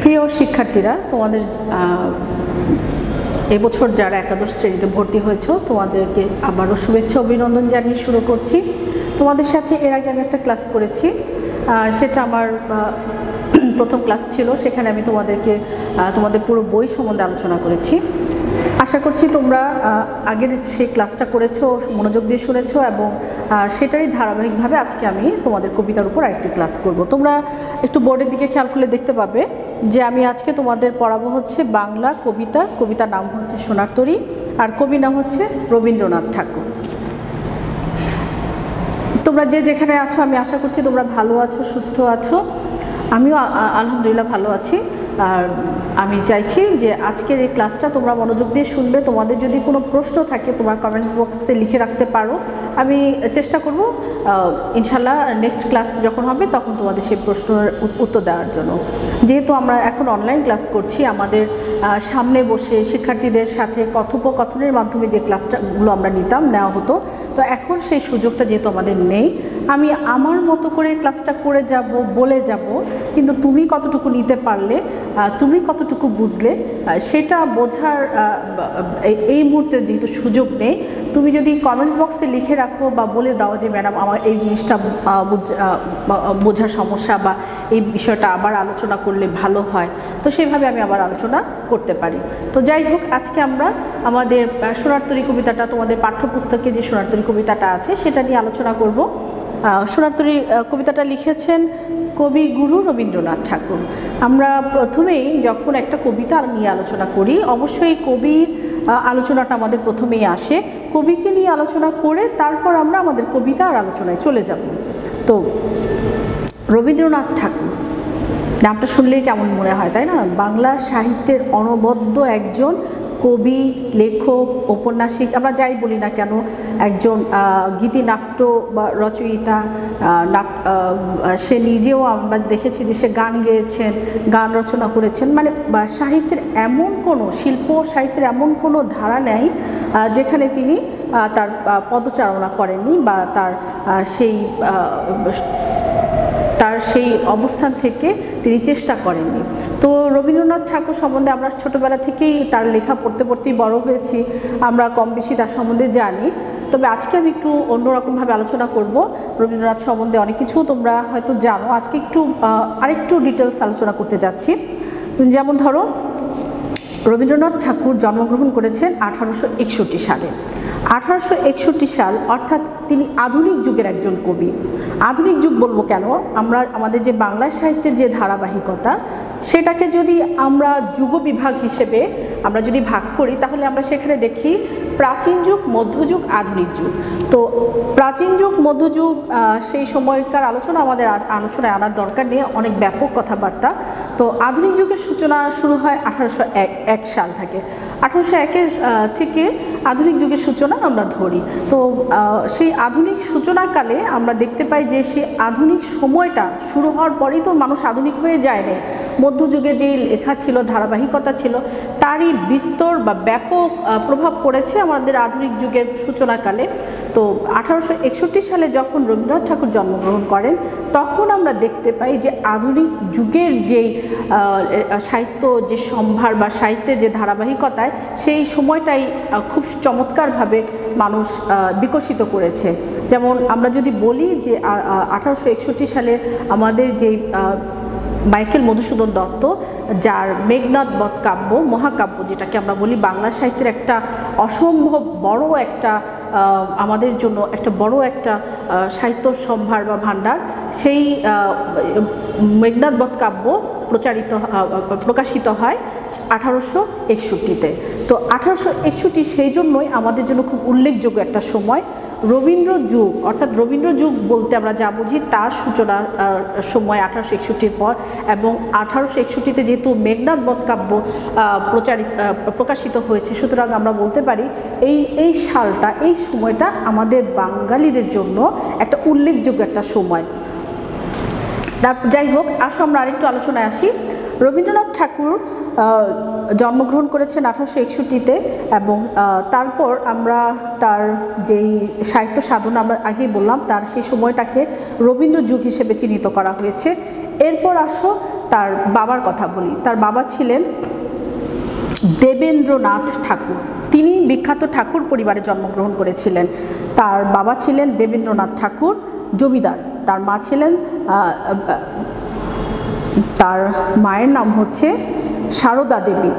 প্রিয় শিক্ষার্থীরা, তোমাদের এবছর যারা একাদশ শ্রেণীতে ভর্তি হয়েছে তোমাদেরকে আবারও শুভেচ্ছা অভিনন্দন জানিয়ে শুরু করছি। তোমাদের সাথে এর আগে আমি একটা ক্লাস করেছি, সেটা আমার প্রথম ক্লাস ছিল। সেখানে আমি তোমাদের পুরো বই সম্বন্ধে আলোচনা করেছি। আশা করছি তোমরা আগের সেই ক্লাসটা করেছো, মনোযোগ দিয়ে শুনেছো, এবং সেটারই ধারাবাহিকভাবে আজকে আমি তোমাদের কবিতার উপর আরেকটি ক্লাস করব। তোমরা একটু বোর্ডের দিকে খেয়াল করলে দেখতে পাবে যে আমি আজকে তোমাদের পড়াবো হচ্ছে বাংলা কবিতা। কবিতার নাম হচ্ছে সোনার তরী, আর কবির নাম হচ্ছে রবীন্দ্রনাথ ঠাকুর। তোমরা যে যেখানে আছো আমি আশা করছি তোমরা ভালো আছো, সুস্থ আছো। আমিও আলহামদুলিল্লাহ ভালো আছি। আর আমি চাইছি যে আজকের এই ক্লাসটা তোমরা মনোযোগ দিয়ে শুনবে। তোমাদের যদি কোনো প্রশ্ন থাকে তোমার কমেন্টস বক্সে লিখে রাখতে পারো। আমি চেষ্টা করব ইনশাল্লাহ নেক্সট ক্লাস যখন হবে তখন তোমাদের সেই প্রশ্নের উত্তর দেওয়ার জন্য। যেহেতু আমরা এখন অনলাইন ক্লাস করছি, আমাদের সামনে বসে শিক্ষার্থীদের সাথে কথোপকথনের মাধ্যমে যে ক্লাসটাগুলো আমরা নেওয়া হতো, তো এখন সেই সুযোগটা যেহেতু আমাদের নেই, আমি আমার মতো করে ক্লাসটা করে যাব, বলে যাব, কিন্তু তুমি কতটুকু নিতে পারলে, তুমি কতটুকু বুঝলে সেটা বোঝার এই মুহূর্তে যেহেতু সুযোগ নেই। তুমি যদি কমেন্টস বক্সে লিখে রাখো বা বলে দাও যে ম্যাডাম আমার এই জিনিসটা বোঝার সমস্যা বা এই বিষয়টা আবার আলোচনা করলে ভালো হয়, তো সেইভাবে আমি আবার আলোচনা করতে পারি। তো যাই হোক, আজকে আমরা আমাদের সোনার তরী কবিতাটা, তোমাদের পাঠ্যপুস্তকে যে সোনার তরী কবিতাটা আছে সেটা নিয়ে আলোচনা করব। সোনার তরী কবিতাটা লিখেছেন কবিগুরু রবীন্দ্রনাথ ঠাকুর। আমরা প্রথমেই যখন একটা কবিতা নিয়ে আলোচনা করি, অবশ্যই কবির আলোচনাটা আমাদের প্রথমেই আসে। কবিকে নিয়ে আলোচনা করে তারপর আমরা আমাদের কবিতার আলোচনায় চলে যাব। তো রবীন্দ্রনাথ ঠাকুর নামটা শুনলেই কেমন মনে হয়, তাই না? বাংলা সাহিত্যের অনবদ্য একজন কবি, লেখক, ঔপন্যাসিক, আমরা যাই বলি না কেন, একজন গীতিনাট্য বা রচয়িতা। সে নিজেও আমরা দেখেছি যে সে গান গেয়েছেন, গান রচনা করেছেন। মানে সাহিত্যের এমন কোনো শিল্প, সাহিত্যের এমন কোনো ধারা নেই যেখানে তিনি তার পদচারণা করেননি বা তার সেই অবস্থান থেকে তিনি চেষ্টা করেননি। তো রবীন্দ্রনাথ ঠাকুর সম্বন্ধে আমরা ছোটোবেলা থেকেই তার লেখা পড়তে পড়তেই বড় হয়েছি, আমরা কম বেশি তার সম্বন্ধে জানি। তবে আজকে আমি একটু অন্যরকমভাবে আলোচনা করব। রবীন্দ্রনাথ সম্বন্ধে অনেক কিছু তোমরা হয়তো জানো, আজকে আরেকটু ডিটেলস আলোচনা করতে যাচ্ছি। যেমন ধরো, রবীন্দ্রনাথ ঠাকুর জন্মগ্রহণ করেছেন 1861 সালে। 1861 সাল অর্থাৎ তিনি আধুনিক যুগের একজন কবি। আধুনিক যুগ বলবো কেন, আমাদের যে বাংলা সাহিত্যের যে ধারাবাহিকতা, সেটাকে যদি আমরা যুগবিভাগ হিসেবে আমরা যদি ভাগ করি, তাহলে আমরা সেখানে দেখি প্রাচীন যুগ, মধ্যযুগ, আধুনিক যুগ। তো প্রাচীন যুগ, মধ্যযুগ, সেই সময়কার আলোচনা আমাদের আলোচনায় আনার দরকার নেই, অনেক ব্যাপক কথাবার্তা। তো আধুনিক যুগের সূচনা শুরু হয় 1801 সাল থেকে। 1801 থেকে আধুনিক যুগের সূচনা আমরা ধরি। তো সেই আধুনিক সূচনাকালে আমরা দেখতে পাই যে সেই আধুনিক সময়টা শুরু হওয়ার পরেই তো মানুষ আধুনিক হয়ে যায়নি। মধ্যযুগের যেই লেখা ছিল, ধারাবাহিকতা ছিল, তারই বিস্তর বা ব্যাপক প্রভাব পড়েছে আমাদের আধুনিক যুগের সূচনাকালে। তো 1861 সালে যখন রবীন্দ্রনাথ ঠাকুর জন্মগ্রহণ করেন, তখন আমরা দেখতে পাই যে আধুনিক যুগের যেই সাহিত্য, যে সম্ভার বা সাহিত্যের যে ধারাবাহিকতায়, সেই সময়টাই খুব চমৎকারভাবে মানুষ বিকশিত করেছে। যেমন আমরা যদি বলি যে 1861 সালে আমাদের যে মাইকেল মধুসূদন দত্ত, যার মেঘনাদ বধ কাব্য, মহাকাব্য যেটাকে আমরা বলি, বাংলা সাহিত্যের একটা অসম্ভব বড় একটা, আমাদের জন্য একটা বড় একটা সাহিত্য সম্ভার বা ভাণ্ডার, সেই মেঘনাদ বধ কাব্য প্রকাশিত হয় 1861-তে। তো 1861 সেই জন্যই আমাদের জন্য খুব উল্লেখযোগ্য একটা সময়। রবীন্দ্র যুগ, অর্থাৎ রবীন্দ্র যুগ বলতে আমরা যা বুঝি তার সূচনার সময় 1861 পর, এবং 1861-তে যেহেতু মেঘনাদ বধ কাব্য প্রকাশিত হয়েছে, সুতরাং আমরা বলতে পারি এই সালটা, এই সময়টা আমাদের বাঙালিদের জন্য একটা উল্লেখযোগ্য একটা সময়। তারপর যাই হোক, আসো আমরা আরেকটু আলোচনায় আসি। রবীন্দ্রনাথ ঠাকুর জন্মগ্রহণ করেছেন 1861-তে, এবং তারপর আমরা তার যেই সাহিত্য সাধনা আমরা আগেই বললাম, তার সেই সময়টাকে রবীন্দ্র যুগ হিসেবে চিহ্নিত করা হয়েছে। এরপর আসো তার বাবার কথা বলি। তার বাবা ছিলেন দেবেন্দ্রনাথ ঠাকুর। তিনি বিখ্যাত ঠাকুর পরিবারে জন্মগ্রহণ করেছিলেন। তার বাবা ছিলেন দেবেন্দ্রনাথ ঠাকুর, জমিদার। তার মা ছিলেন, তার মায়ের নাম হচ্ছে সারদা দেবী।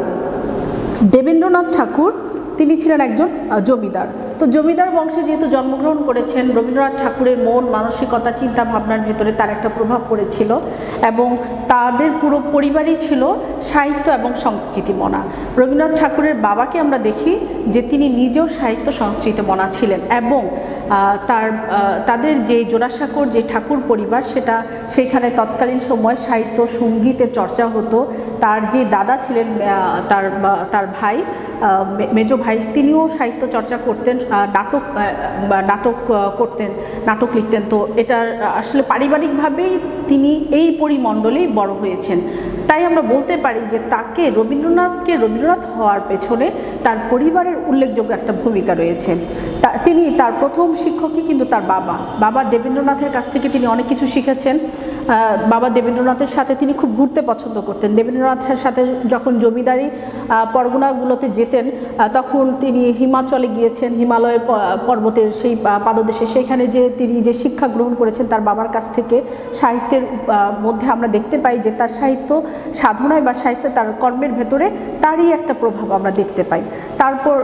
দেবেন্দ্রনাথ ঠাকুর তিনি ছিলেন একজন জমিদার। তো জমিদার বংশে যেহেতু জন্মগ্রহণ করেছেন, রবীন্দ্রনাথ ঠাকুরের মন মানসিকতা চিন্তা ভাবনার ভেতরে তার একটা প্রভাব পড়েছিল এবং তাদের পুরো পরিবারই ছিল সাহিত্য এবং সংস্কৃতি মনা। রবীন্দ্রনাথ ঠাকুরের বাবাকে আমরা দেখি যে তিনি নিজেও সাহিত্য সংস্কৃতি মনা ছিলেন এবং তাদের যে জোড়াসাঁকোর যে ঠাকুর পরিবার, সেইখানে তৎকালীন সময় সাহিত্য সঙ্গীতের চর্চা হতো। তার যে দাদা ছিলেন, তার ভাই, মেজো ভাই, তিনিও সাহিত্য চর্চা করতেন, নাটক করতেন, নাটক লিখতেন। তো এটা আসলে পারিবারিকভাবেই তিনি এই পরিমণ্ডলেই বড় হয়েছেন। তাই আমরা বলতে পারি যে রবীন্দ্রনাথকে রবীন্দ্রনাথ হওয়ার পেছনে তার পরিবারের উল্লেখযোগ্য একটা ভূমিকা রয়েছে। তার প্রথম শিক্ষকই কিন্তু তার বাবা দেবেন্দ্রনাথের কাছ থেকে তিনি অনেক কিছু শিখেছেন। বাবা দেবেন্দ্রনাথের সাথে তিনি খুব ঘুরতে পছন্দ করতেন। দেবেন্দ্রনাথের সাথে যখন জমিদারি পরগনাগুলোতে যেতেন, তখন তিনি হিমাচলে গিয়েছেন, হিমালয়ের পর্বতের সেই পাদদেশে, সেখানে তিনি যে শিক্ষা গ্রহণ করেছেন তার বাবার কাছ থেকে। সাহিত্যের মধ্যে আমরা দেখতে পাই যে তার সাহিত্য সাধনায় বা সাহিত্যে তার কর্মের ভেতরে তারই একটা প্রভাব আমরা দেখতে পাই। তারপর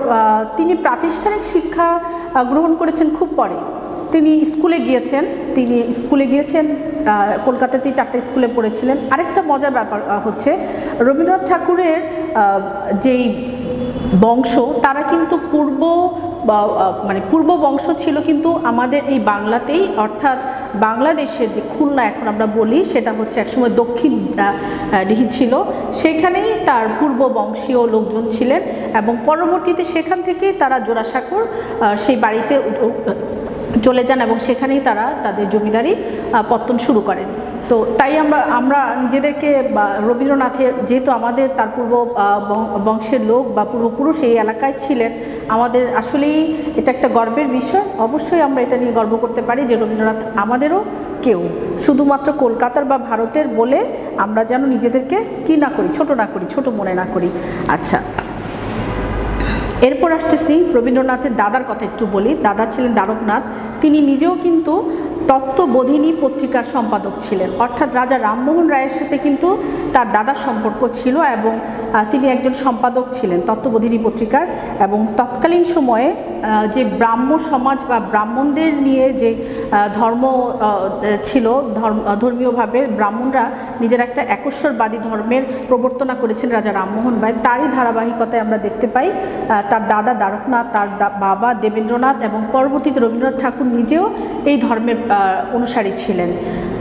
তিনি প্রাতিষ্ঠানিক শিক্ষা গ্রহণ করেছেন খুব পরে। তিনি স্কুলে গিয়েছেন, কলকাতাতেই 4টা স্কুলে পড়েছিলেন। আরেকটা মজার ব্যাপার হচ্ছে রবীন্দ্রনাথ ঠাকুরের যেই বংশ, তারা কিন্তু পূর্ব বংশ ছিল কিন্তু আমাদের এই বাংলাতেই, অর্থাৎ বাংলাদেশের যে খুলনা এখন আমরা বলি, সেটা হচ্ছে একসময় দক্ষিণ দিঘি ছিল, সেখানেই তার পূর্ব বংশীয় লোকজন ছিলেন এবং পরবর্তীতে সেখান থেকেই তারা জোড়াসাঁকোর সেই বাড়িতে চলে যান এবং সেখানেই তারা তাদের জমিদারি পত্তন শুরু করেন। তো তাই আমরা নিজেদেরকে রবীন্দ্রনাথের, যেহেতু আমাদের তার পূর্ব বংশের লোক বা পূর্বপুরুষ এই এলাকায় ছিলেন, আমাদের আসলেই এটা একটা গর্বের বিষয়। অবশ্যই আমরা এটা নিয়ে গর্ব করতে পারি যে রবীন্দ্রনাথ আমাদেরও কেউ, শুধুমাত্র কলকাতার বা ভারতের বলে আমরা যেন নিজেদেরকে ছোট মনে না করি। আচ্ছা, এরপর আসতেছি রবীন্দ্রনাথের দাদার কথা একটু বলি। দাদা ছিলেন দ্বারকনাথ। তিনি নিজেও কিন্তু তত্ত্ববোধিনী পত্রিকার সম্পাদক ছিলেন, অর্থাৎ রাজা রামমোহন রায়ের সাথে কিন্তু তার দাদার সম্পর্ক ছিল এবং তিনি একজন সম্পাদক ছিলেন তত্ত্ববোধিনী পত্রিকার। এবং তৎকালীন সময়ে যে ব্রাহ্ম সমাজ বা ব্রাহ্মণদের নিয়ে যে ধর্ম ছিল, ধর্মীয়ভাবে ব্রাহ্মণরা নিজের একটা একশ্বরবাদী ধর্মের প্রবর্তনা করেছেন রাজা রামমোহন রায়। তারই ধারাবাহিকতায় আমরা দেখতে পাই তার দাদা দ্বারকনাথ, তার বাবা দেবেন্দ্রনাথ এবং পরবর্তীতে রবীন্দ্রনাথ ঠাকুর নিজেও এই ধর্মের অনুসারী ছিলেন।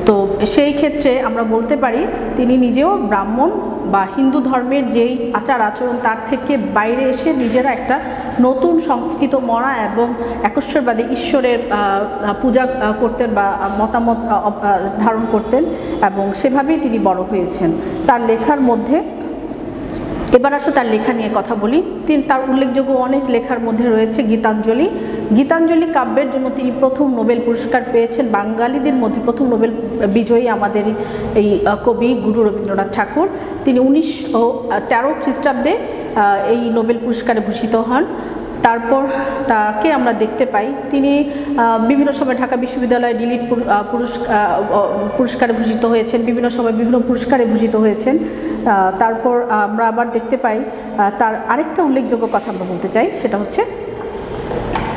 তো সেই ক্ষেত্রে আমরা বলতে পারি তিনি নিজেও ব্রাহ্মণ বা হিন্দু ধর্মের যেই আচার আচরণ তার থেকে বাইরে এসে নিজেরা একটা নতুন সংস্কৃত মনা এবং একশ্বরবাদী ঈশ্বরের পূজা করতেন বা মতামত ধারণ করতেন এবং সেভাবেই তিনি বড় হয়েছেন। তার লেখার মধ্যে এবার আসো তার লেখা নিয়ে কথা বলি। তার উল্লেখযোগ্য অনেক লেখার মধ্যে রয়েছে গীতাঞ্জলি কাব্যের জন্য তিনি প্রথম নোবেল পুরস্কার পেয়েছেন। বাঙালিদের মধ্যে প্রথম নোবেল বিজয়ী আমাদের এই কবি গুরু রবীন্দ্রনাথ ঠাকুর। তিনি 1913 খ্রিস্টাব্দে এই নোবেল পুরস্কারে ভূষিত হন। তারপর তাকে আমরা দেখতে পাই তিনি বিভিন্ন সময় ঢাকা বিশ্ববিদ্যালয়ে ডিলিট পুরস্কারে ভূষিত হয়েছেন, বিভিন্ন সময় বিভিন্ন পুরস্কারে ভূষিত হয়েছেন। তারপর আমরা আবার দেখতে পাই তার আরেকটা উল্লেখযোগ্য কথা আমরা বলতে চাই, সেটা হচ্ছে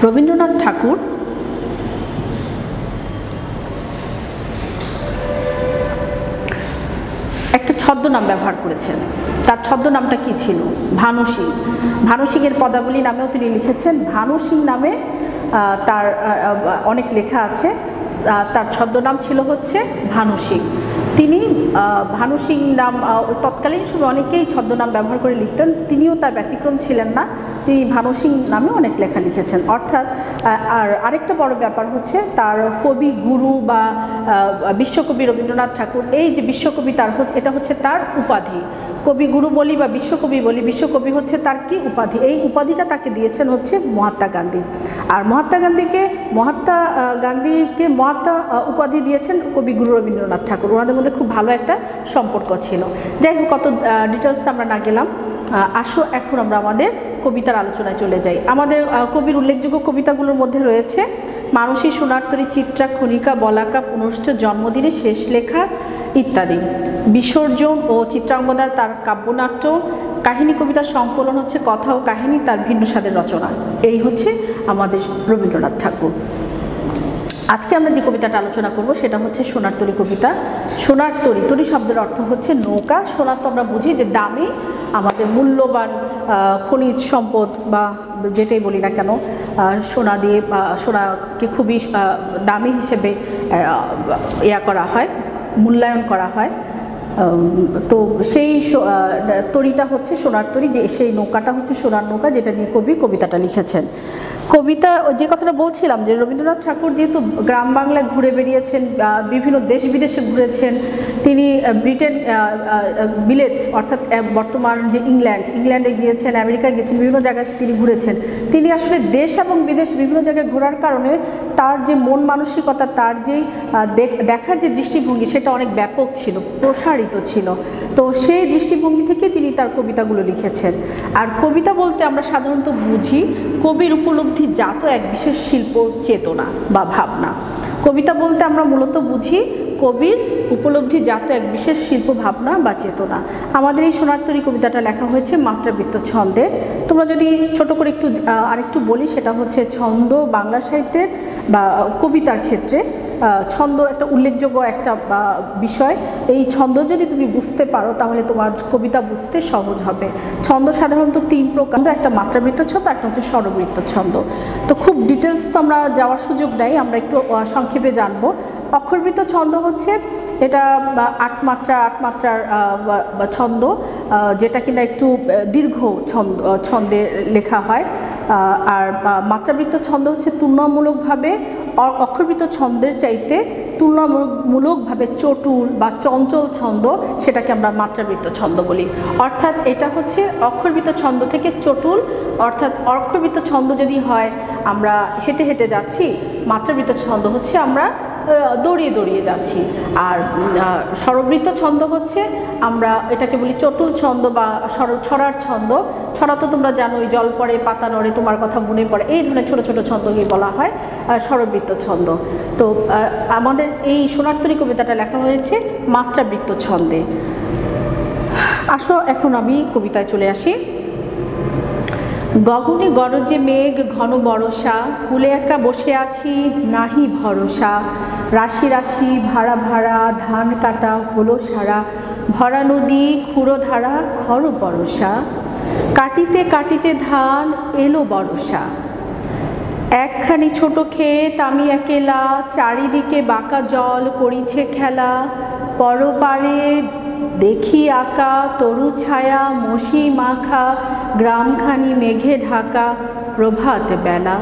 রবীন্দ্রনাথ ঠাকুর একটা ছদ্মনাম ব্যবহার করেছেন। তার ছদ্মনামটা কি ছিল? ভানু সিং। ভানু সিংয়ের পদাবলী নামেও তিনি লিখেছেন। ভানু সিং নামে তার অনেক লেখা আছে। তার ছদ্মনাম ছিল হচ্ছে ভানু সিং। তিনি ভানু সিং নাম তৎকালীন সময় অনেকেই ছদ্মনাম ব্যবহার করে লিখতেন, তিনিও তার ব্যতিক্রম ছিলেন না। তিনি ভানু সিং নামে অনেক লেখা লিখেছেন। অর্থাৎ আর আরেকটা বড় ব্যাপার হচ্ছে তার কবি গুরু বা বিশ্বকবি রবীন্দ্রনাথ ঠাকুর, এই যে বিশ্বকবি এটা হচ্ছে তার উপাধি। কবিগুরু বলি বা বিশ্বকবি বলি, বিশ্বকবি হচ্ছে তার কি উপাধি, এই উপাধিটা তাকে দিয়েছেন হচ্ছে মহাত্মা গান্ধী। আর মহাত্মা গান্ধীকে মহাত্মা উপাধি দিয়েছেন কবিগুরু রবীন্দ্রনাথ ঠাকুর। ওনাদের মধ্যে খুব ভালো একটা সম্পর্ক ছিল। যাই হোক, কত ডিটেলস আমরা না গেলাম, আসো এখন আমরা আমাদের কবিতার আলোচনায় চলে যাই। আমাদের কবির উল্লেখযোগ্য কবিতাগুলোর মধ্যে রয়েছে মানসী, সোনারতরী, চিত্রা, খনিকা, বলাকা, পুনশ্চ, জন্মদিনে, শেষ লেখা ইত্যাদি। বিসর্জন ও চিত্রাঙ্গদা তার কাব্যনাট্য, কাহিনী কবিতার সংকলন হচ্ছে কথা ও কাহিনী, তার ভিন্ন স্বাদের রচনা। এই হচ্ছে আমাদের রবীন্দ্রনাথ ঠাকুর। আজকে আমরা যে কবিতাটা আলোচনা করব সেটা হচ্ছে সোনারতরী কবিতা। সোনারতরী, তরী শব্দের অর্থ হচ্ছে নৌকা। সোনার তো আমরা বুঝি যে দামি, আমাদের মূল্যবান খনিজ সম্পদ বা যেটাই বলি না কেন, সোনা দিয়ে সোনাকে খুবই দামি হিসেবে করা হয়, মূল্যায়ন করা হয়। তো সেই তরীটা হচ্ছে সোনার তরী, যে সেই নৌকাটা হচ্ছে সোনার নৌকা, যেটা নিয়ে কবি কবিতাটা লিখেছেন। কবিতা যে কথাটা বলছিলাম যে রবীন্দ্রনাথ ঠাকুর যেহেতু গ্রাম বাংলায় ঘুরে বেরিয়েছেন, বিভিন্ন দেশ বিদেশে ঘুরেছেন, তিনি ব্রিটেন, বিলেত অর্থাৎ বর্তমান যে ইংল্যান্ডে গিয়েছেন, আমেরিকায় গিয়েছেন, বিভিন্ন জায়গায় তিনি ঘুরেছেন। তিনি আসলে দেশ এবং বিদেশ বিভিন্ন জায়গায় ঘোরার কারণে তার যে মন মানসিকতা, তার যেই দেখার যে দৃষ্টিভঙ্গি, সেটা অনেক ব্যাপক ছিল, প্রসারিত ছিল। তো সেই দৃষ্টিভঙ্গি থেকে তিনি তার কবিতাগুলো লিখেছেন। আর কবিতা বলতে আমরা সাধারণত বুঝি কবির উপলব্ধিজাত এক বিশেষ শিল্প চেতনা বা ভাবনা। কবিতা বলতে আমরা মূলত বুঝি কবির উপলব্ধিজাত এক বিশেষ শিল্প ভাবনা বা চেতনা। আমাদের এই সোনারতরী কবিতাটা লেখা হয়েছে মাত্রাবৃত্ত ছন্দে। তোমরা যদি ছোট করে আরেকটু বলি, সেটা হচ্ছে ছন্দ বাংলা সাহিত্যের বা কবিতার ক্ষেত্রে ছন্দ একটা উল্লেখযোগ্য একটা বিষয়। এই ছন্দ যদি তুমি বুঝতে পারো তাহলে তোমার কবিতা বুঝতে সহজ হবে। ছন্দ সাধারণত 3 প্রকার, একটা মাত্রাবৃত্ত ছন্দ, একটা হচ্ছে স্বরবৃত্ত ছন্দ। তো খুব ডিটেলস তো আমরা যাওয়ার সুযোগ নেই, আমরা একটু সংক্ষেপে জানবো। অক্ষরবৃত্ত ছন্দ হচ্ছে এটা 8 মাত্রার ছন্দ, যেটা কিনা একটু দীর্ঘ ছন্দে লেখা হয়। আর মাত্রাবৃত্ত ছন্দ হচ্ছে তুলনামূলকভাবে অক্ষরবৃত্ত ছন্দের চাইতে তুলনামূলকভাবে চটুল বা চঞ্চল ছন্দ, সেটাকে আমরা মাত্রাবৃত্ত ছন্দ বলি। অর্থাৎ এটা হচ্ছে অক্ষরবৃত্ত ছন্দ থেকে চটুল, অর্থাৎ অক্ষরবৃত্ত ছন্দ যদি হয় আমরা হেঁটে হেঁটে যাচ্ছি, মাত্রাবৃত্ত ছন্দ হচ্ছে আমরা দৌড়িয়ে দৌড়িয়ে যাচ্ছি। আর স্বরবৃত্ত ছন্দ হচ্ছে আমরা এটাকে বলি চটুল ছন্দ বা ছড়ার ছন্দ। ছড়া তো তোমরা জানোই, জল পড়ে, পাতা নড়ে, তোমার কথা মনে পড়ে, এই ধরনের ছোট ছোট ছন্দকে বলা হয় স্বরবৃত্ত ছন্দ। তো আমাদের এই সোনারতরী কবিতাটা লেখা হয়েছে মাত্রাবৃত্ত ছন্দে। আসো এখন আমি কবিতায় চলে আসি। গগনে গরজে মেঘ ঘন বরষা, কুলে একা বসে আছি নাহি ভরসা। রাশি রাশি ভাড়া ভাড়া ধান কাটা হলো সারা, ভরা নদী ক্ষুরধারা খর বরষা। কাটিতে কাটিতে ধান এলো বরষা, একখানি ছোট ক্ষেত আমি একেলা, চারিদিকে বাঁকা জল করিছে খেলা। পরপারে দেখি আঁকা তরু ছায়া মশি মাখা, গ্রামখানি মেঘে ঢাকা প্রভাত বেলা।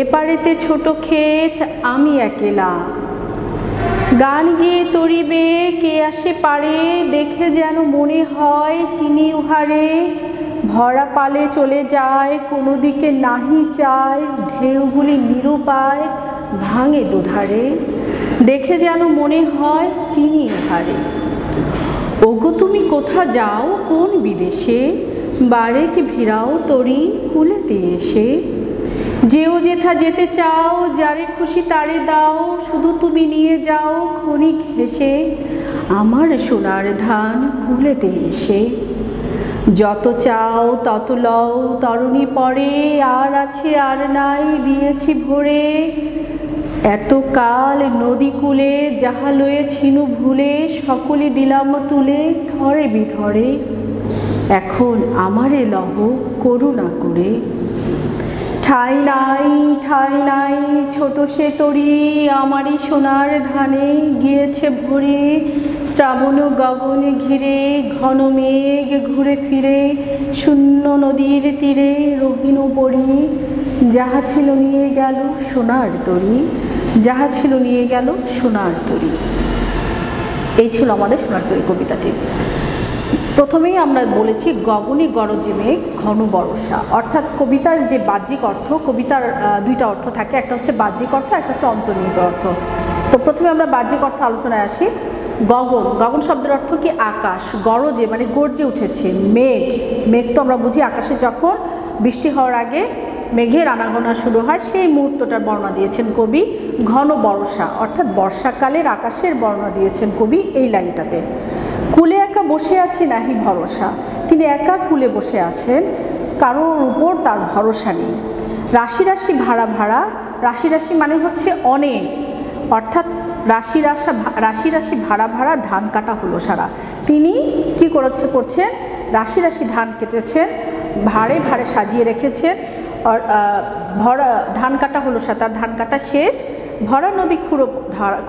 এপারেতে ছোট ক্ষেত আমি একেলা, গান গিয়ে তরিবে কে আসে পারে, দেখে যেন মনে হয় চিনি উহারে। ভরা পালে চলে যায় কোনো দিকে নাহি চায়, ঢেউগুলি নিরুপায় ভাঙে দুধারে। দেখে যেন মনে হয় চিনি উহারে। ওগো তুমি কোথা যাও কোন বিদেশে, বারে কি ভিড়াও তরি কুলেতে এসে। যেও যেথা যেতে চাও, যারে খুশি তারে দাও, শুধু তুমি নিয়ে যাও ক্ষণিক হেসে আমার সোনার ধান কুলেতে এসে। যত চাও তত লও তরুণী পরে, আর আছে আর নাই দিয়েছি ভরে। এত কাল নদী কূলে যাহা লয়েছিনু ভুলে, সকলে দিলাম তুলে ধরে বিধরে। এখন আমারে লহ করুণা করে। ঠাই নাই ছোট সে তরি, আমারই সোনার ধানে গিয়েছে ভরে। শ্রাবণ গগনে ঘিরে ঘন মেঘ ঘুরে ফিরে, শূন্য নদীর তীরে রহিন পড়ি। যাহা ছিল নিয়ে গেল সোনার তরি, যাহা ছিল নিয়ে গেল সোনার তরি। এই ছিল আমাদের সোনারতরী কবিতাটি। প্রথমেই আমরা বলেছি গগনে গরজে মেঘ ঘন বর্ষা, অর্থাৎ কবিতার যে বাহ্যিক অর্থ, কবিতার দুইটা অর্থ থাকে, একটা হচ্ছে বাহ্যিক অর্থ, একটা হচ্ছে অন্তর্নিহিত অর্থ। তো প্রথমে আমরা বাহ্যিক অর্থ আলোচনায় আসি। গগন, গগন শব্দের অর্থ কি আকাশ, গরজে মানে গর্জে উঠেছে, মেঘ, মেঘ তো আমরা বুঝি আকাশে যখন বৃষ্টি হওয়ার আগে মেঘের আনাগোনা শুরু হয় সেই মুহূর্তটার বর্ণনা দিয়েছেন কবি। ঘন বর্ষা অর্থাৎ বর্ষাকালের আকাশের বর্ণনা দিয়েছেন কবি এই লাইনটাতে। কুলে একা বসে আছি নাহি ভরসা, তিনি একা কুলে বসে আছেন, কারোর উপর তার ভরসা নেই। রাশি রাশি ভাড়া ভাড়া, রাশি রাশি মানে হচ্ছে অনেক, অর্থাৎ রাশি রাশি ভাড়া ভাড়া ধান কাটা হলো সারা। তিনি কি করছেন, রাশি রাশি ধান কেটেছেন, ভাড়ে ভাড়ে সাজিয়ে রেখেছেন, ভরা ধান কাটা হলো সারা, তার ধান কাটা শেষ, ভরা নদী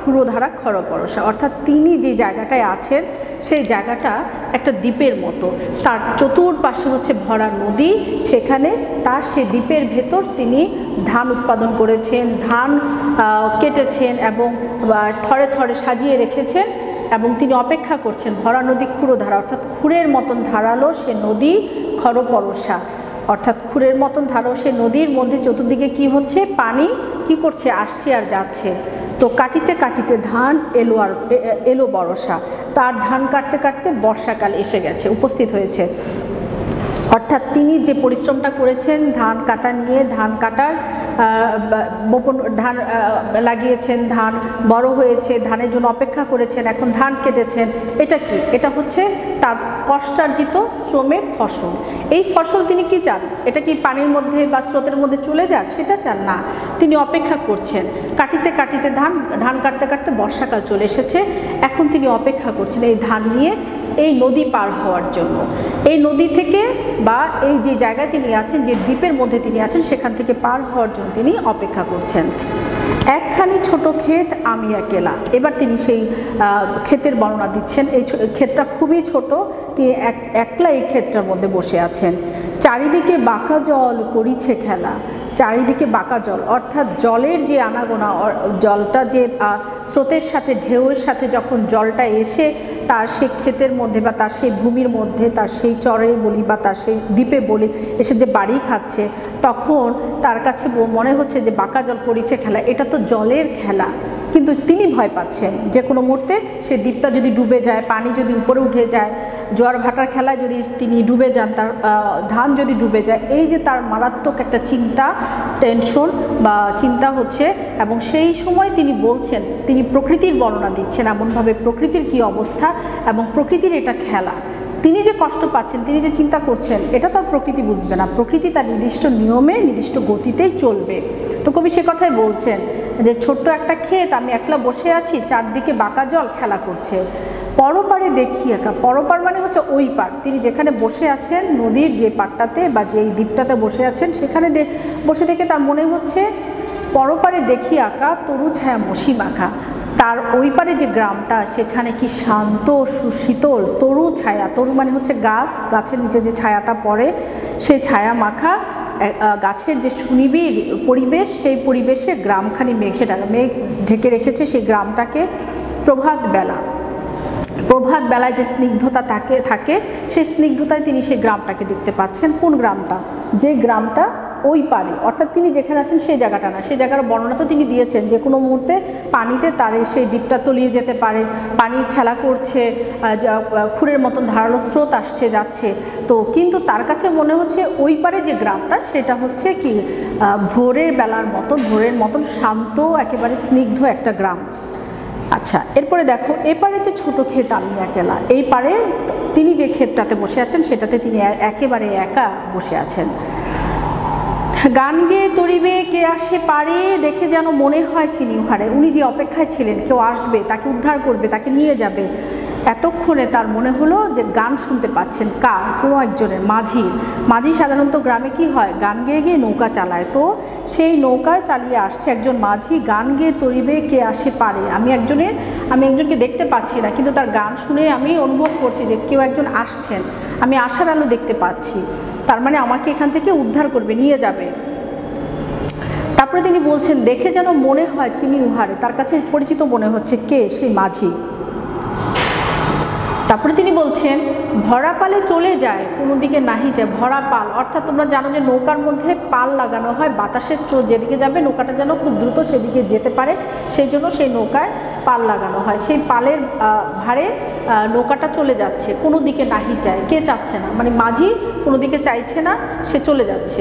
ক্ষুরোধারা খরপরশা, অর্থাৎ তিনি যে জায়গাটায় আছেন সেই জায়গাটা একটা দ্বীপের মতো, তার চতুর্পাশে হচ্ছে ভরা নদী, সেখানে তার সেই দ্বীপের ভেতর তিনি ধান উৎপাদন করেছেন, ধান কেটেছেন এবং থরে থরে সাজিয়ে রেখেছেন এবং তিনি অপেক্ষা করছেন। ভরা নদী ক্ষুরোধারা অর্থাৎ খুরের মতন ধারালো সে নদী, খরপরশা অর্থাৎ খুরের মতন ধারালো সে নদীর মধ্যে চতুর্দিকে কি হচ্ছে, পানি কি করছে, আসছে আর যাচ্ছে। তো কাটিতে কাটিতে ধান এলো বর্ষা, তার ধান কাটতে কাটতে বর্ষাকাল এসে গেছে, উপস্থিত হয়েছে। অর্থাৎ তিনি যে পরিশ্রমটা করেছেন ধান কাটা নিয়ে, ধান কাটার বপন, ধান লাগিয়েছেন, ধান বড় হয়েছে, ধানের জন্য অপেক্ষা করেছেন, এখন ধান কেটেছেন, এটা কি, এটা হচ্ছে তার কষ্টার্জিত শ্রমের ফসল। এই ফসল তিনি কি চান, এটা কি পানির মধ্যে বা স্রোতের মধ্যে চলে যাক, সেটা চান না, তিনি অপেক্ষা করছেন। কাটিতে কাটিতে ধান কাটতে কাটতে বর্ষাকাল চলে এসেছে, এখন তিনি অপেক্ষা করছেন এই ধান নিয়ে এই নদী পার হওয়ার জন্য। এই নদী থেকে বা এই যে জায়গায় তিনি আছেন, যে দ্বীপের মধ্যে তিনি আছেন, সেখান থেকে পার হওয়ার জন্য তিনি অপেক্ষা করছেন। একখানি ছোট ক্ষেত আমি একেলা, এবার তিনি সেই ক্ষেতের বর্ণনা দিচ্ছেন। এই ক্ষেতটা খুবই ছোট, তিনি একলা এই ক্ষেতটার মধ্যে বসে আছেন। চারিদিকে বাঁকা জল করিছে খেলা, চারিদিকে বাঁকা জল অর্থাৎ জলের যে আনাগোনা, জলটা যে স্রোতের সাথে ঢেউয়ের সাথে যখন জলটা এসে তার সেই ক্ষেতের মধ্যে বা তার সেই ভূমির মধ্যে, তার সেই চরের বলি বা তার সেই দ্বীপে বলি এসে যে বাড়ি খাচ্ছে, তখন তার কাছে মনে হচ্ছে যে বাঁকা জল করিছে খেলা, এটা তো জলের খেলা। কিন্তু তিনি ভয় পাচ্ছেন যে কোনো মুহূর্তে সেই দ্বীপটা যদি ডুবে যায়, পানি যদি উপরে উঠে যায়, জোয়ার ভাটার খেলায় যদি তিনি ডুবে যান, তার ধান যদি ডুবে যায়, এই যে তার মারাত্মক একটা চিন্তা, টেনশন বা চিন্তা হচ্ছে। এবং সেই সময় তিনি বলছেন, তিনি প্রকৃতির বর্ণনা দিচ্ছেন, এমনভাবে প্রকৃতির কি অবস্থা এবং প্রকৃতির এটা খেলা। তিনি যে কষ্ট পাচ্ছেন, তিনি যে চিন্তা করছেন, এটা তার প্রকৃতি বুঝবে না, প্রকৃতি তার নির্দিষ্ট নিয়মে নির্দিষ্ট গতিতেই চলবে। তো কবি সে কথাই বলছেন যে ছোট্ট একটা ক্ষেত, আমি একলা বসে আছি, চারদিকে বাঁকা জল খেলা করছে, পরপারে দেখি একা, পরপার মানে হচ্ছে ওই পার, তিনি যেখানে বসে আছেন নদীর যে পাড়টাতে বা যেই দ্বীপটাতে বসে আছেন, সেখানে বসে থেকে তার মনে হচ্ছে পরপারে দেখি আঁকা, তরু ছায়া মসি মাখা, তার ওই পারে যে গ্রামটা সেখানে কি শান্ত সুশীতল তরু ছায়া, তরু মানে হচ্ছে গাছ, গাছের নিচে যে ছায়াটা পড়ে সেই ছায়া মাখা গাছের যে সুনিবিড় পরিবেশ, সেই পরিবেশে গ্রামখানি মেঘ ঢেকে রেখেছে সেই গ্রামটাকে। প্রভাত বেলায় যে স্নিগ্ধতা থাকে সেই স্নিগ্ধতায় তিনি সেই গ্রামটাকে দেখতে পাচ্ছেন। কোন গ্রামটা, যে গ্রামটা ওই পারে, অর্থাৎ তিনি যেখানে আছেন সেই জায়গাটা না, সেই জায়গার বর্ণনা তো তিনি দিয়েছেন যে কোনো মুহূর্তে পানিতে তার সেই দ্বীপটা তলিয়ে যেতে পারে, পানি খেলা করছে, খুরের মতন ধারালো স্রোত আসছে যাচ্ছে। তো কিন্তু তার কাছে মনে হচ্ছে ওই পারে যে গ্রামটা সেটা হচ্ছে কি ভোরের মতন শান্ত, একেবারে স্নিগ্ধ একটা গ্রাম। আচ্ছা, এরপরে দেখো এপারে যে ছোট ক্ষেত আমি একেলা, এই পারে তিনি যে ক্ষেতটাতে বসে আছেন সেটাতে তিনি একেবারে একা বসে আছেন। গান গেয়ে তরিবে কে আসে পারে, দেখে যেন মনে হয় চিনি উহারে, উনি যে অপেক্ষায় ছিলেন কেউ আসবে, তাকে উদ্ধার করবে, তাকে নিয়ে যাবে, এতক্ষণে তার মনে হলো যে গান শুনতে পাচ্ছেন। কার? কোনো একজনের, মাঝি সাধারণত গ্রামে কি হয়, গান গেয়ে গিয়ে নৌকা চালায়, তো সেই নৌকায় চালিয়ে আসছে একজন মাঝি। গান গেয়ে তরিবে কে আসে পারে, আমি একজনকে দেখতে পাচ্ছি না, কিন্তু তার গান শুনে আমি অনুভব করছি যে কেউ একজন আসছেন, আমি আশার আলো দেখতে পাচ্ছি, তার মানে আমাকে এখান থেকে উদ্ধার করবে, নিয়ে যাবে। তারপরে তিনি বলছেন দেখে যেন মনে হয় চিনি উহারে, তার কাছে পরিচিত মনে হচ্ছে। কে? সেই মাঝি। তারপরে তিনি বলছেন ভরা পালে চলে যায় কোনো দিকে নাহি যায়। ভরা পাল অর্থাৎ তোমরা জানো যে নৌকার মধ্যে পাল লাগানো হয়, বাতাসের স্রোত যেদিকে যাবে নৌকাটা যেন খুব দ্রুত সেদিকে যেতে পারে, সেই জন্য সেই নৌকায় পাল লাগানো হয়। সেই পালের ভারে নৌকাটা চলে যাচ্ছে, কোনো দিকে নাহি যায়। কে চাচ্ছে না, মানে মাঝি কোনো দিকে চাইছে না, সে চলে যাচ্ছে।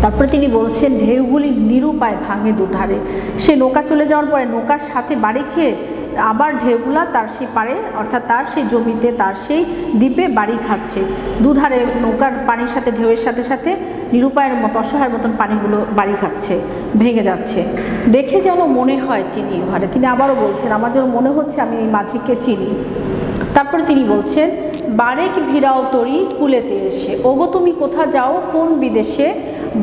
তারপরে তিনি বলছেন ঢেউগুলি নিরুপায় ভাঙে দুধারে। সে নৌকা চলে যাওয়ার পরে নৌকার সাথে বাড়ি খেয়ে আবার ঢেউগুলা তার সেই পারে অর্থাৎ তার সেই জমিতে তার সেই দ্বীপে বাড়ি খাচ্ছে। দুধারে নৌকার পানির সাথে ঢেউয়ের সাথে সাথে নিরুপায়ের মতো অসহায়ের মতন পানিগুলো বাড়ি খাচ্ছে, ভেঙে যাচ্ছে। দেখে যেন মনে হয় চিনি ঘরে। তিনি আবারও বলছেন আমার যেন মনে হচ্ছে আমি এই মাঝিকে চিনি। তারপরে তিনি বলছেন বারেক ভিড়াও তরি কুলেতে এসে। ওগো তুমি কোথা যাও কোন বিদেশে,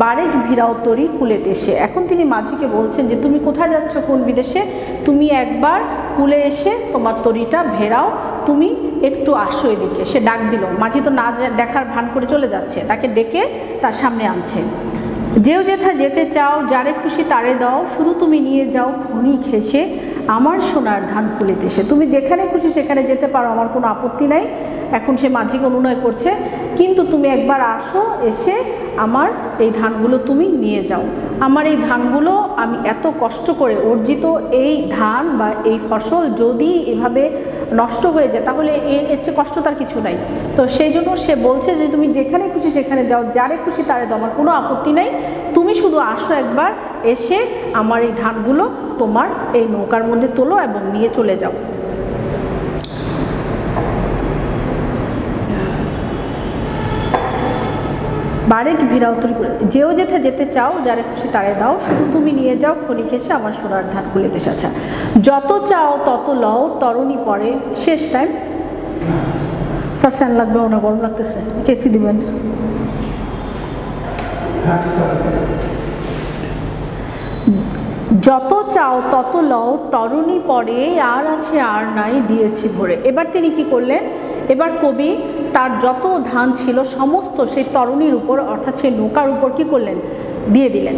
বারেক ভিড়াও তরি কুলেতে এসে। এখন তিনি মাঝিকে বলছেন যে তুমি কোথায় যাচ্ছ কোন বিদেশে, তুমি একবার কুলে এসে তোমার তরিটা ভেড়াও, তুমি একটু আসো এদিকে। সে ডাক দিল, মাঝি তো না দেখার ভান করে চলে যাচ্ছে, তাকে ডেকে তার সামনে আনছে। যেও যেথা যেতে চাও যারে খুশি তারে দাও, শুধু তুমি নিয়ে যাও খনি ঘেঁষে আমার সোনার ধান কুলেতে এসে। তুমি যেখানে খুশি সেখানে যেতে পারো, আমার কোনো আপত্তি নাই। এখন সে মাঝিকে অনুনয় করছে, কিন্তু তুমি একবার আসো, এসে আমার এই ধানগুলো তুমি নিয়ে যাও। আমার এই ধানগুলো আমি এত কষ্ট করে অর্জিত এই ধান বা এই ফসল যদি এভাবে নষ্ট হয়ে যায় তাহলে এর চেয়ে কষ্ট তার কিছু নাই। তো সেই জন্য সে বলছে যে তুমি যেখানে খুশি সেখানে যাও, যারে খুশি তারে দাও, আমার কোনো আপত্তি নাই। তুমি শুধু আসো একবার, এসে আমার এই ধানগুলো তোমার এই নৌকার মধ্যে তোলো এবং নিয়ে চলে যাও। বারেক ভিড়াও তরি করে যেও যেতে যেতে চাও যারে খুশি তারে দাও, শুধু তুমি নিয়ে যাও খনি ঘেঁষে আমার সোনার ধান কুলেতে এসে। আচ্ছা, যত চাও তত লও তরুণী পরে। শেষ টাইম স্যার, ফ্যান লাগবে না, গরম লাগতেছে, কেসি দিবেন। যত চাও তত লও তরুণী পরে, আর আছে আর নাই দিয়েছি ভরে। এবার তিনি কি করলেন, এবার কবি তার যত ধান ছিল সমস্ত সেই তরুণীর উপর অর্থাৎ সেই নৌকার উপর কি করলেন, দিয়ে দিলেন।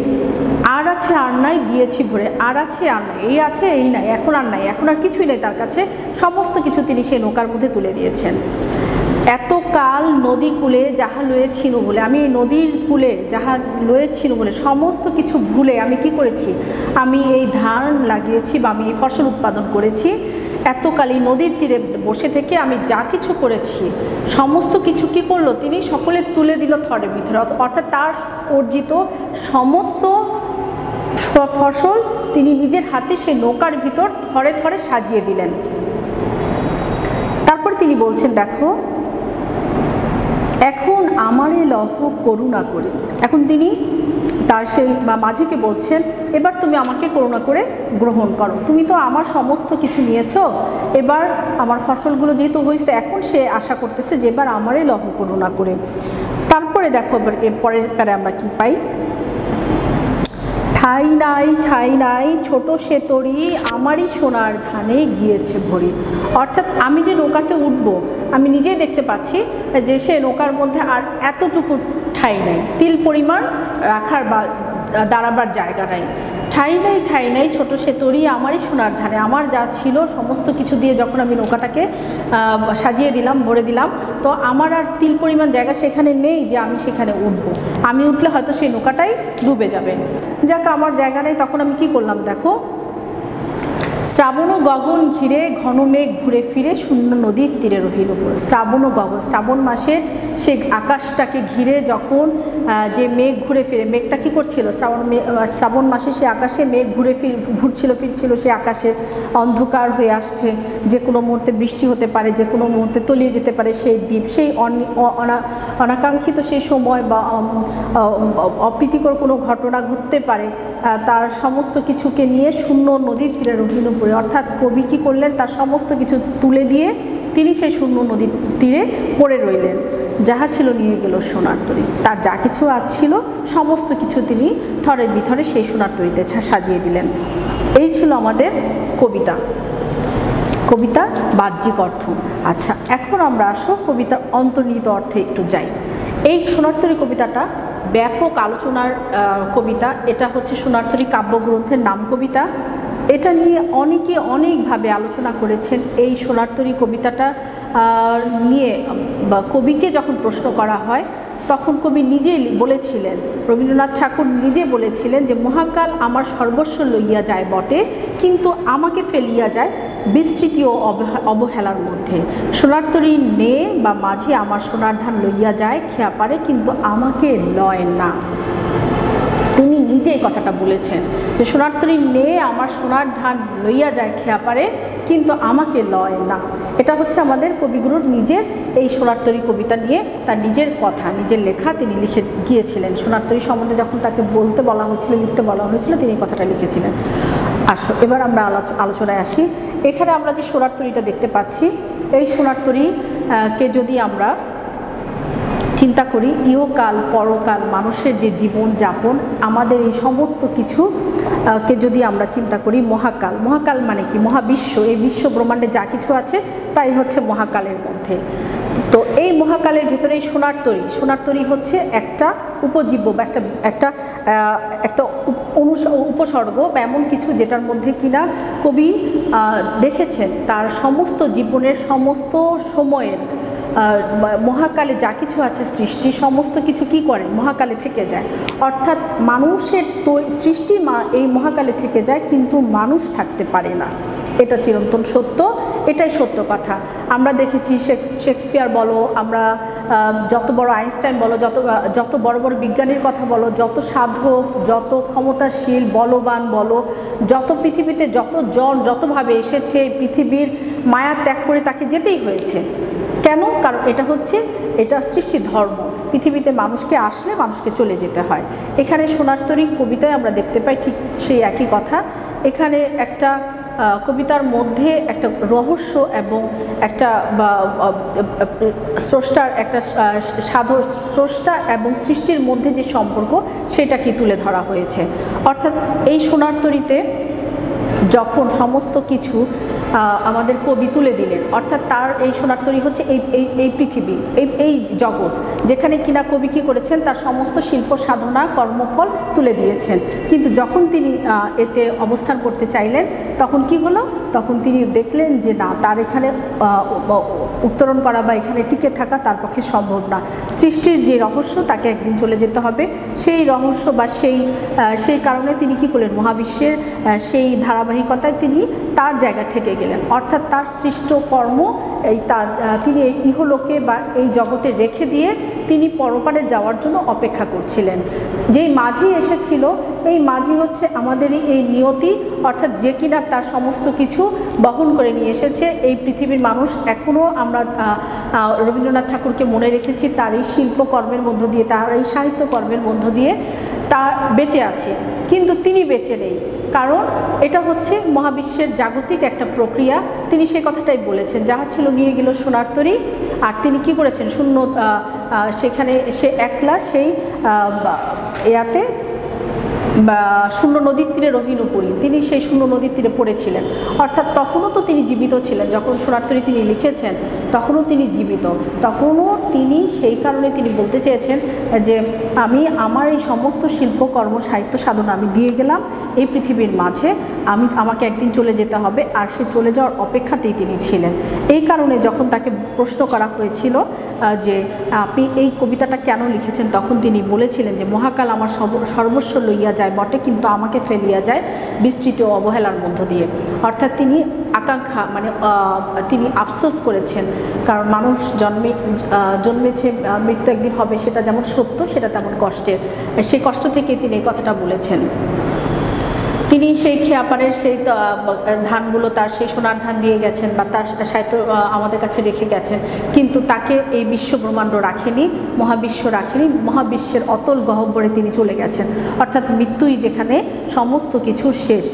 আর আছে আর নাই দিয়েছি ভরে। আর আছে আর নাই, এই আছে এই নাই, এখন আর নাই, এখন আর কিছুই নেই তার কাছে, সমস্ত কিছু তিনি সেই নৌকার মধ্যে তুলে দিয়েছেন। এত কাল নদী কূলে যাহা লয়েছিল বলে, আমি এই নদীর কূলে যাহা লয়েছিল বলে সমস্ত কিছু ভুলে আমি কি করেছি, আমি এই ধান লাগিয়েছি বা আমি এই ফসল উৎপাদন করেছি। এতকালই নদীর তীরে বসে থেকে আমি যা কিছু করেছি সমস্ত কিছু কি করলো, তিনি সকলে তুলে দিল থরের ভিতরে, অর্থাৎ তার অর্জিত সমস্ত ফসল তিনি নিজের হাতে সেই নৌকার ভিতর থরে থরে সাজিয়ে দিলেন। তারপর তিনি বলছেন দেখো এখন আমারে লহ করুণা করে। এখন তিনি তার সেই মাঝিকে বলছেন এবার তুমি আমাকে করুণা করে গ্রহণ করো, তুমি তো আমার সমস্ত কিছু নিয়েছো, এবার আমার ফসলগুলো যেহেতু হয়েছে এখন সে আশা করতেছে যে এবার আমারে লহ করুণা করে। তারপরে দেখো এর পরের প্যারে আমরা কি পাই, ঠাই নাই ঠাই নাই ছোট সে তরি আমারই সোনার ধানে গিয়েছে ভরি। অর্থাৎ আমি যে নৌকাতে উঠব আমি নিজেই দেখতে পাচ্ছি যে সে নৌকার মধ্যে আর এতটুকু ঠাই নাই, তিল পরিমাণ রাখার বা দাঁড়াবার জায়গা নাই। ঠাই নাই ঠাই নাই ছোট সে তরি আমারই সোনার ধানে। আমার যা ছিল সমস্ত কিছু দিয়ে যখন আমি নৌকাটাকে সাজিয়ে দিলাম, ভরে দিলাম, তো আমার আর তিল পরিমাণ জায়গা সেখানে নেই যে আমি সেখানে উঠবো। আমি উঠলে হয়তো সেই নৌকাটাই ডুবে যাবে। যাক আমার জায়গা নেই, তখন আমি কি করলাম দেখো, শ্রাবণ ও গগন ঘিরে ঘন মেঘ ঘুরে ফিরে শূন্য নদীর তীরে রহিল। শ্রাবণ ও গগন, শ্রাবণ মাসে সেই আকাশটাকে ঘিরে যখন যে মেঘ ঘুরে ফিরে, মেঘটা কী করছিল, শ্রাবণ মাসে সে আকাশে মেঘ ঘুরছিল ফিরছিল, সে আকাশে অন্ধকার হয়ে আসছে, যে কোনো মুহূর্তে বৃষ্টি হতে পারে, যে কোনো মুহূর্তে তলিয়ে যেতে পারে সেই দ্বীপ, সেই অনাকাঙ্ক্ষিত সেই সময় বা অপ্রীতিকর কোনো ঘটনা ঘটতে পারে, তার সমস্ত কিছুকে নিয়ে শূন্য নদীর তীরে রহিল পড়ে। অর্থাৎ কবি কী করলেন, তার সমস্ত কিছু তুলে দিয়ে তিনি সেই শূন্য নদীর তীরে পড়ে রইলেন। যাহা ছিল নিয়ে গেল সোনার তরী, তার যা কিছু আজ ছিল সমস্ত কিছু তিনি থরের ভিতরে সেই সোনার তরীতে সাজিয়ে দিলেন। এই ছিল আমাদের কবিতা, কবিতার বাহ্যিক অর্থ। আচ্ছা, এখন আমরা আসো কবিতার অন্তর্নিহিত অর্থে একটু যাই। এই সোনার তরী কবিতাটা ব্যাপক আলোচনার কবিতা। এটা হচ্ছে সোনার তরী কাব্যগ্রন্থের নাম কবিতা। এটা নিয়ে অনেকে অনেকভাবে আলোচনা করেছেন। এই সোনার তরী কবিতাটা নিয়ে বা কবিকে যখন প্রশ্ন করা হয় তখন কবি নিজেই বলেছিলেন, রবীন্দ্রনাথ ঠাকুর নিজে বলেছিলেন যে মহাকাল আমার সর্বস্ব লইয়া যায় বটে, কিন্তু আমাকে ফেলিয়া যায় বিস্তৃতি ও অবহেলার মধ্যে। সোনার তরী নে বা মাঝে আমার সোনার ধান লইয়া যায় খেয়া পারে, কিন্তু আমাকে লয় না। তিনি নিজেই কথাটা বলেছেন যে সোনার তরী নে আমার সোনার ধান লইয়া যায় খেয়া পারে, কিন্তু আমাকে লয় না। এটা হচ্ছে আমাদের কবিগুরুর নিজের এই সোনার তরী কবিতা নিয়ে তার নিজের কথা, নিজের লেখা তিনি লিখে গিয়েছিলেন। সোনার তরী সম্বন্ধে যখন তাকে বলতে বলা হয়েছিল, লিখতে বলা হয়েছিল, তিনি কথাটা লিখেছিলেন। আসো এবার আমরা আলোচনায় আসি। এখানে আমরা যে সোনার তরীটা দেখতে পাচ্ছি, এই সোনার তরীকে যদি আমরা চিন্তা করি, ইহকাল পরকাল মানুষের যে জীবন যাপন, আমাদের এই সমস্ত কিছুকে যদি আমরা চিন্তা করি, মহাকাল, মহাকাল মানে কি? মহাবিশ্ব, এই বিশ্ব ব্রহ্মাণ্ডে যা কিছু আছে তাই হচ্ছে মহাকালের মধ্যে। তো এই মহাকালের ভেতরে এই সোনার তরী হচ্ছে একটা উপজীব্য বা একটা উপসর্গ বা এমন কিছু যেটার মধ্যে কিনা কবি দেখেছেন তার সমস্ত জীবনের সমস্ত সময়ের মহাকালে যা কিছু আছে সৃষ্টি, সমস্ত কিছু কি করে? মহাকালে থেকে যায়। অর্থাৎ মানুষের সৃষ্টি এই মহাকালে থেকে যায়, কিন্তু মানুষ থাকতে পারে না। এটা চিরন্তন সত্য, এটাই সত্য কথা। আমরা দেখেছি শেক্সপিয়ার বলো, আমরা যত বড় আইনস্টাইন বলো, যত বড় বড় বিজ্ঞানীর কথা বলো, যত সাধক, যত ক্ষমতাশীল বলবান বলো, যত পৃথিবীতে যতজন যতভাবে এসেছে, পৃথিবীর মায়া ত্যাগ করে তাকে যেতেই হয়েছে। কেন? কারণ এটা সৃষ্টির ধর্ম। পৃথিবীতে মানুষকে আসলে মানুষকে চলে যেতে হয়। এখানে সোনার তরী কবিতায় আমরা দেখতে পাই ঠিক সেই একই কথা। এখানে একটা কবিতার মধ্যে একটা রহস্য এবং একটা স্রষ্টা এবং সৃষ্টির মধ্যে যে সম্পর্ক সেটাকে তুলে ধরা হয়েছে। অর্থাৎ এই সোনার তরীতে যখন সমস্ত কিছু আমাদের কবি তুলে দিলেন, অর্থাৎ তার এই সোনার তরী হচ্ছে এই পৃথিবী, এই জগৎ, যেখানে কিনা কবি কী করেছেন, তার সমস্ত শিল্প সাধনা কর্মফল তুলে দিয়েছেন। কিন্তু যখন তিনি এতে অবস্থান করতে চাইলেন তখন কি হলো? তখন তিনি দেখলেন যে না, তার এখানে উত্তরণ করা বা এখানে টিকে থাকা তার পক্ষে সম্ভব না। সৃষ্টির যে রহস্য তাকে একদিন চলে যেতে হবে। সেই রহস্য বা সেই কারণে তিনি কি করলেন? মহাবিশ্বের সেই ধারাবাহিকতায় তিনি তার জায়গা থেকে গেলেন। অর্থাৎ তার সৃষ্ট কর্ম তিনি এই ইহলোকে বা এই জগতে রেখে দিয়ে তিনি পরপারে যাওয়ার জন্য অপেক্ষা করছিলেন। যেই মাঝি এসেছিল, এই মাঝি হচ্ছে আমাদেরই এই নিয়তি, অর্থাৎ যে কিনা তার সমস্ত কিছু বহন করে নিয়ে এসেছে। এই পৃথিবীর মানুষ এখনও আমরা রবীন্দ্রনাথ ঠাকুরকে মনে রেখেছি তার এই শিল্পকর্মের মধ্য দিয়ে, তার এই সাহিত্যকর্মের মধ্য দিয়ে তার বেঁচে আছে, কিন্তু তিনি বেঁচে নেই। কারণ এটা হচ্ছে মহাবিশ্বের জাগতিক একটা প্রক্রিয়া। তিনি সেই কথাটাই বলেছেন, যাহা ছিল নিয়ে গেল সোনার তরী। আর তিনি কি করেছেন? সেখানে সে একলা সেই শূন্য নদীর তীরে রহিনুপুরী, তিনি সেই শূন্য নদীর তীরে পড়েছিলেন। অর্থাৎ তখনও তো তিনি জীবিত ছিলেন, যখন সোনার তরী তিনি লিখেছেন তখনও তিনি জীবিত, তখনও তিনি সেই কারণে তিনি বলতে চেয়েছেন যে আমি আমার এই সমস্ত শিল্পকর্ম সাহিত্য সাধনা আমি দিয়ে গেলাম এই পৃথিবীর মাঝে, আমাকে একদিন চলে যেতে হবে। আর সে চলে যাওয়ার অপেক্ষাতেই তিনি ছিলেন। এই কারণে যখন তাকে প্রশ্ন করা হয়েছিল যে আপনি এই কবিতাটা কেন লিখেছেন, তখন তিনি বলেছিলেন যে মহাকাল আমার সর্বস্ব লইয়া যায় বটে, কিন্তু আমাকে ফেলিয়া যায় বিস্তৃত অবহেলার মধ্য দিয়ে। অর্থাৎ তিনি আকাঙ্ক্ষা তিনি আফসোস করেছেন, কারণ মানুষ জন্মেছে, মৃত্যু একদিন হবে, সেটা যেমন সত্য সেটা তেমন কষ্টের। সেই কষ্ট থেকে তিনি এই কথাটা বলেছেন। তিনি সেই খেয়াপাড়ের সেই ধানগুলো তার সেই সোনার ধান দিয়ে গেছেন বা তার সাহিত্য আমাদের কাছে রেখে গেছেন, কিন্তু তাকে এই বিশ্ব ব্রহ্মাণ্ড রাখেনি, মহাবিশ্ব রাখেনি। মহাবিশ্বের অতল গহ্বরে তিনি চলে গেছেন। অর্থাৎ মৃত্যুই যেখানে সমস্ত কিছুর শেষ।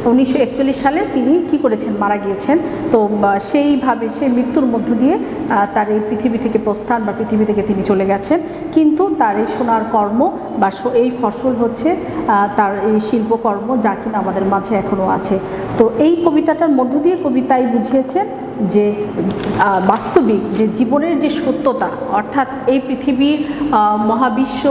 1941 সালে তিনি কি করেছেন? মারা গিয়েছেন। তো সেইভাবে সেই মৃত্যুর মধ্য দিয়ে তার এই পৃথিবী থেকে প্রস্থান বা পৃথিবী থেকে তিনি চলে গেছেন। কিন্তু তার এই সোনার কর্ম বা এই ফসল হচ্ছে তার এই শিল্পকর্ম, যা কিনা আমাদের মাঝে এখনও আছে। তো এই কবিতাটার মধ্য দিয়ে কবিতায় বুঝিয়েছেন যে বাস্তবিক যে জীবনের যে সত্যতা, অর্থাৎ এই পৃথিবীর মহাবিশ্ব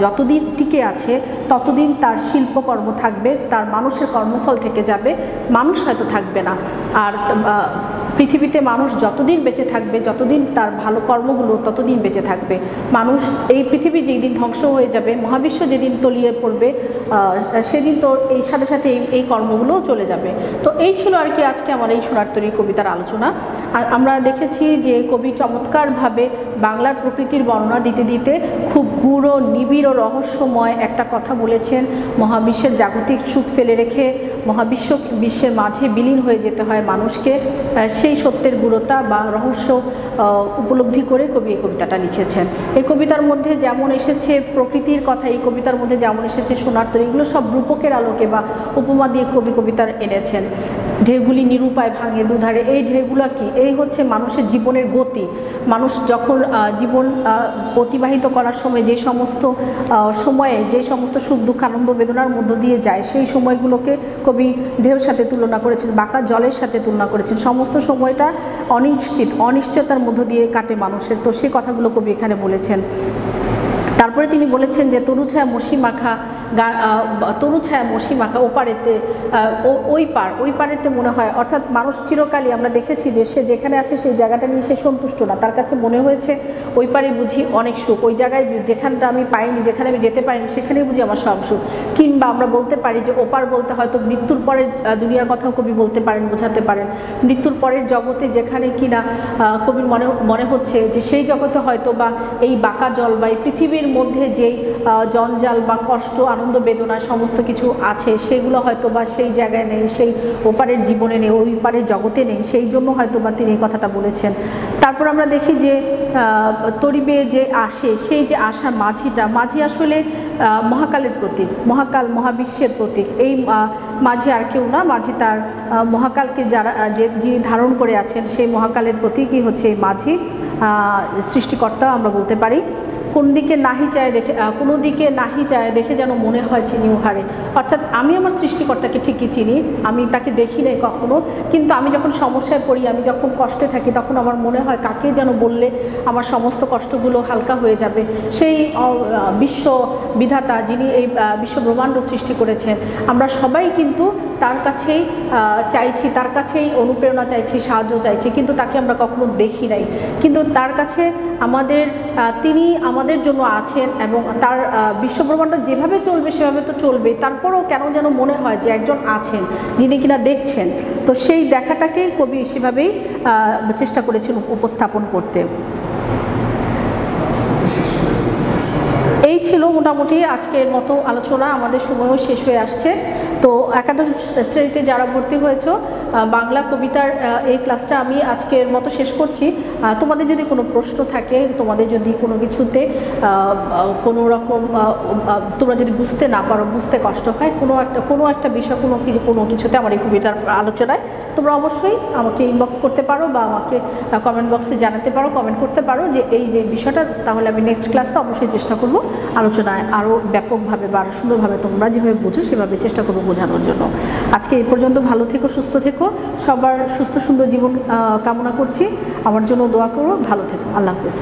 যতদিন টিকে আছে ততদিন তার শিল্পকর্ম থাকবে, তার মানুষের কর্মফল থেকে যাবে, মানুষ হয়তো থাকবে না। আর পৃথিবীতে মানুষ যতদিন বেঁচে থাকবে, যতদিন তার ভালো কর্মগুলো ততদিন বেঁচে থাকবে। মানুষ, এই পৃথিবী যেই দিন ধ্বংস হয়ে যাবে, মহাবিশ্ব যেদিন তলিয়ে পড়বে, সেদিন তো এই সাথে সাথে এই কর্মগুলোও চলে যাবে। তো এই ছিল আর কি আজকে আমার এই সোনার তরী কবিতার আলোচনা। আর আমরা দেখেছি যে কবি চমৎকারভাবে বাংলার প্রকৃতির বর্ণনা দিতে দিতে খুব গূঢ়, নিবিড় ও রহস্যময় একটা কথা বলেছেন। মহাবিশ্বের জাগতিক সুখ ফেলে রেখে বিশ্বের মাঝে বিলীন হয়ে যেতে হয় মানুষকে, সেই সত্যের গূঢ়তা বা রহস্য উপলব্ধি করে কবি এই কবিতাটা লিখেছেন। এই কবিতার মধ্যে যেমন এসেছে প্রকৃতির কথা, এই কবিতার মধ্যে যেমন এসেছে সোনার তরী, এগুলো সব রূপকের আলোকে বা উপমা দিয়ে কবি কবিতার এনেছেন। ঢেউগুলি নিরুপায় ভাঙে দুধারে, এই ঢেউগুলো কি? এই হচ্ছে মানুষের জীবনের গতি। মানুষ যখন জীবন অতিবাহিত করার সময় যে সমস্ত সময়ে যে সমস্ত সুখ দুঃখ আনন্দ বেদনার মধ্য দিয়ে যায়, সেই সময়গুলোকে কবি ঢেউর সাথে তুলনা করেছেন, বাঁকা জলের সাথে তুলনা করেছেন। সমস্ত সময়টা অনিশ্চয়তার মধ্য দিয়ে কাটে মানুষের। তো সেই কথাগুলো কবি এখানে বলেছেন। তারপরে তিনি বলেছেন যে তরুছায়া মসি মাখা ওপারেতে, ওই পারেতে মনে হয়, অর্থাৎ মানুষ চিরকালই আমরা দেখেছি যে সে যেখানে আছে সেই জায়গাটা নিয়ে সে সন্তুষ্ট না। তার কাছে মনে হয়েছে ওই পারে বুঝি অনেক সুখ, ওই জায়গায় যেখানটা আমি পাইনি, যেখানে আমি যেতে পারিনি, সেখানেই বুঝি আমার সব সুখ। কিংবা আমরা বলতে পারি যে ওপার বলতে হয়তো মৃত্যুর পরের দুনিয়ার কথাও কবি বলতে পারেন, বোঝাতে পারেন। মৃত্যুর পরের জগতে যেখানে কিনা কবির মনে হচ্ছে যে সেই জগতে হয়তো বা এই বাঁকা জল বা এই পৃথিবীর মধ্যে যেই জঞ্জাল বা কষ্ট আনন্দ বেদনা সমস্ত কিছু আছে, সেগুলো হয়তো বা সেই জায়গায় নেই, সেই ওপারের জীবনে নেই, ওই পারের জগতে নেই, সেই জন্য হয়তো বা তিনি এই কথাটা বলেছেন। তারপর আমরা দেখি যে তরিবে যে আসে, সেই যে আশা মাঝি আসলে মহাকালের প্রতীক, মহাবিশ্বের প্রতীক। এই মাঝি আর কেউ না, মাঝি তার মহাকালকে যিনি ধারণ করে আছেন, সেই মহাকালের প্রতীকই হচ্ছে এই মাঝি, সৃষ্টিকর্তা আমরা বলতে পারি। কোনো দিকে নাহি চায় দেখে যেন মনে হয় চিনি উহারে, অর্থাৎ আমি আমার সৃষ্টিকর্তাকে ঠিকই চিনি, আমি তাকে দেখি নাই কখনো, কিন্তু আমি যখন সমস্যায় পড়ি, আমি যখন কষ্টে থাকি, তখন আমার মনে হয় কাকে যেন বললে আমার সমস্ত কষ্টগুলো হালকা হয়ে যাবে। সেই বিশ্ব বিধাতা, যিনি এই বিশ্ব ব্রহ্মাণ্ড সৃষ্টি করেছেন, আমরা সবাই কিন্তু তার কাছেই চাইছি, তার কাছেই অনুপ্রেরণা চাইছি, সাহায্য চাইছি, কিন্তু তাকে আমরা কখনো দেখি নাই। কিন্তু তার কাছে তিনি আমাদের জন্য আছেন, এবং তার বিশ্বব্রহ্মাণ্ড যেভাবে চলবে সেভাবে তো চলবে, তারপরেও কেন যেন মনে হয় যে একজন আছেন যিনি কিনা দেখছেন। তো সেই দেখাটাকেই কবি সেভাবেই চেষ্টা করেছেন উপস্থাপন করতে। এই ছিল মোটামুটি আজকের মতো আলোচনা, আমাদের সময়ও শেষ হয়ে আসছে। তো একাদশ শ্রেণীতে যারা ভর্তি হয়েছে বাংলা কবিতার এই ক্লাসটা আমি আজকের মতো শেষ করছি। তোমাদের যদি কোনো প্রশ্ন থাকে, তোমাদের যদি কোনো কিছুতে কোনো রকম তোমরা যদি বুঝতে না পারো, বুঝতে কষ্ট হয়, কোনো একটা বিষয় কোনো কিছুতে আমার এই কবিতার আলোচনায়, তোমরা অবশ্যই আমাকে ইনবক্স করতে পারো বা আমাকে কমেন্ট বক্সে জানাতে পারো, কমেন্ট করতে পারো যে এই যে বিষয়টা, তাহলে আমি নেক্সট ক্লাসে অবশ্যই চেষ্টা করব আলোচনায় আরও ব্যাপকভাবে বা আরও সুন্দরভাবে তোমরা যেভাবে বুঝো সেভাবে চেষ্টা করবো বোঝানোর জন্য। আজকে এই পর্যন্ত, ভালো থেকো, সুস্থ থেকো, সবার সুস্থ সুন্দর জীবন কামনা করছি। আমার জন্য দোয়া করো, ভালো থেকো, আল্লাহ হাফেজ।